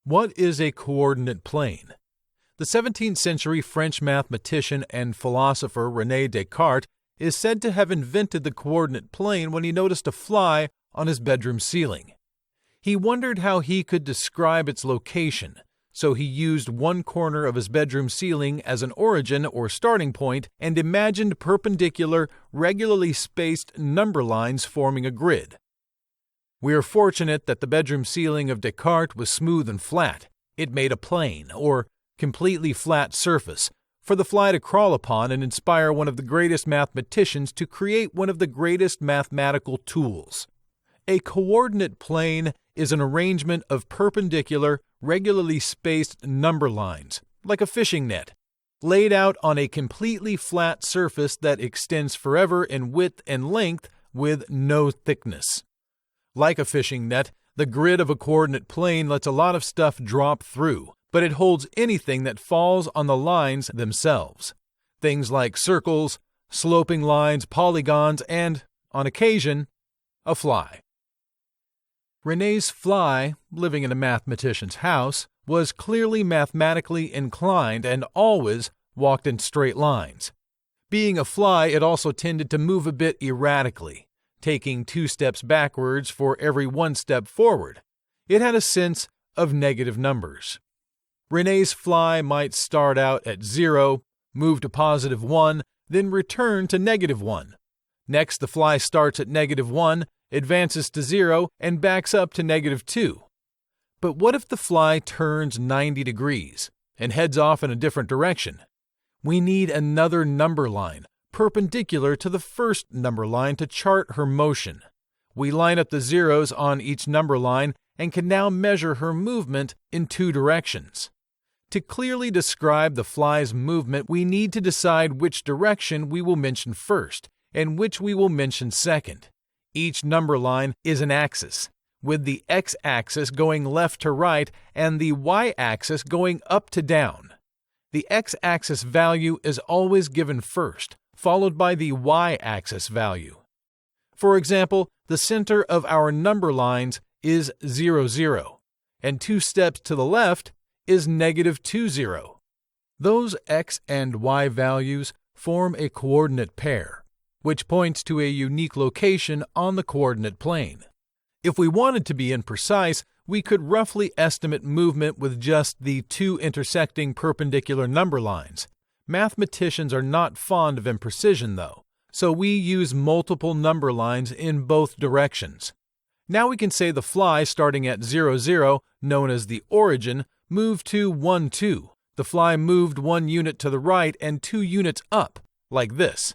What is a coordinate plane? The 17th century French mathematician and philosopher René Descartes is said to have invented the coordinate plane when he noticed a fly on his bedroom ceiling. He wondered how he could describe its location, so he used one corner of his bedroom ceiling as an origin or starting point and imagined perpendicular, regularly spaced number lines forming a grid. We are fortunate that the bedroom ceiling of Descartes was smooth and flat. It made a plane, or completely flat surface, for the fly to crawl upon and inspire one of the greatest mathematicians to create one of the greatest mathematical tools. A coordinate plane is an arrangement of perpendicular, regularly spaced number lines, like a fishing net, laid out on a completely flat surface that extends forever in width and length with no thickness. Like a fishing net, the grid of a coordinate plane lets a lot of stuff drop through, but it holds anything that falls on the lines themselves. Things like circles, sloping lines, polygons, and, on occasion, a fly. René's fly, living in a mathematician's house, was clearly mathematically inclined and always walked in straight lines. Being a fly, it also tended to move a bit erratically, taking 2 steps backwards for every 1 step forward. It had a sense of negative numbers. René's fly might start out at 0, move to +1, then return to -1. Next, the fly starts at -1, advances to 0, and backs up to -2. But what if the fly turns 90 degrees and heads off in a different direction? We need another number line, perpendicular to the first number line, to chart her motion. We line up the zeros on each number line and can now measure her movement in 2 directions. To clearly describe the fly's movement, we need to decide which direction we will mention first and which we will mention second. Each number line is an axis, with the x-axis going left to right and the y-axis going up to down. The x-axis value is always given first, followed by the y-axis value. For example, the center of our number lines is 0, 0, and 2 steps to the left is -2, 0. Those x and y values form a coordinate pair, which points to a unique location on the coordinate plane. If we wanted to be imprecise, we could roughly estimate movement with just the 2 intersecting perpendicular number lines. Mathematicians are not fond of imprecision, though, so we use multiple number lines in both directions. Now we can say the fly starting at 0, 0, known as the origin, moved to 1, 2. The fly moved 1 unit to the right and 2 units up, like this.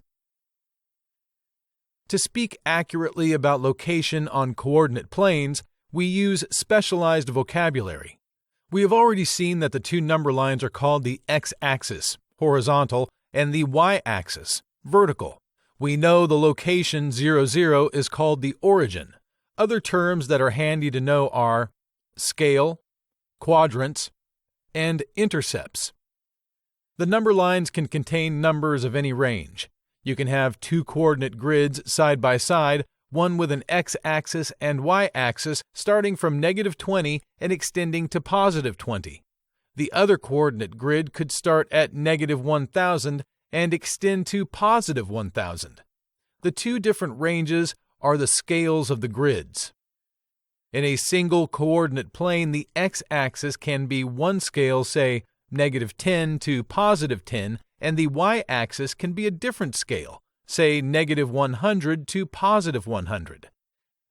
To speak accurately about location on coordinate planes, we use specialized vocabulary. We have already seen that the 2 number lines are called the x-axis, horizontal, and the y-axis, vertical. We know the location 0, 0 is called the origin. Other terms that are handy to know are scale, quadrants, and intercepts. The number lines can contain numbers of any range. You can have 2 coordinate grids side by side, one with an x-axis and y-axis starting from -20 and extending to +20. The other coordinate grid could start at -1000 and extend to +1000. The 2 different ranges are the scales of the grids. In a single coordinate plane, the x-axis can be one scale, say -10 to +10, and the y-axis can be a different scale, say -100 to +100.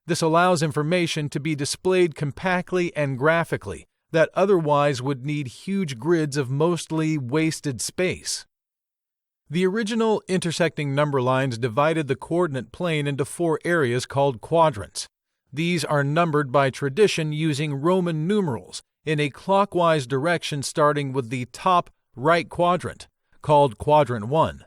This allows information to be displayed compactly and graphically that otherwise would need huge grids of mostly wasted space. The original intersecting number lines divided the coordinate plane into 4 areas called quadrants. These are numbered by tradition using Roman numerals in a clockwise direction starting with the top right quadrant, called quadrant 1.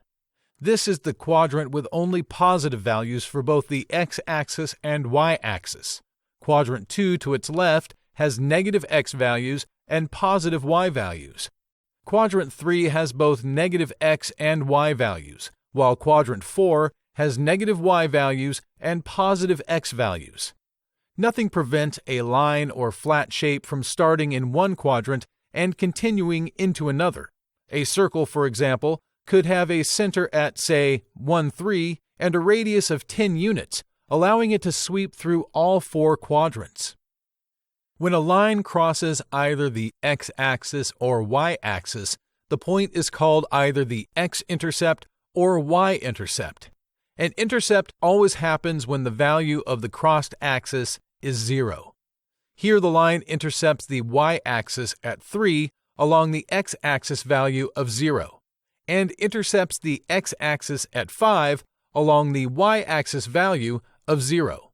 This is the quadrant with only positive values for both the x-axis and y-axis. Quadrant 2 to its left has negative x values and positive y values. Quadrant 3 has both negative x and y values, while quadrant 4 has negative y values and positive x values. Nothing prevents a line or flat shape from starting in one quadrant and continuing into another. A circle, for example, could have a center at, say, 1, 3 and a radius of 10 units, allowing it to sweep through all 4 quadrants. When a line crosses either the x-axis or y-axis, the point is called either the x-intercept or y-intercept. An intercept always happens when the value of the crossed axis is 0. Here the line intercepts the y-axis at 3 along the x-axis value of 0, and intercepts the x-axis at 5 along the y-axis value of 0.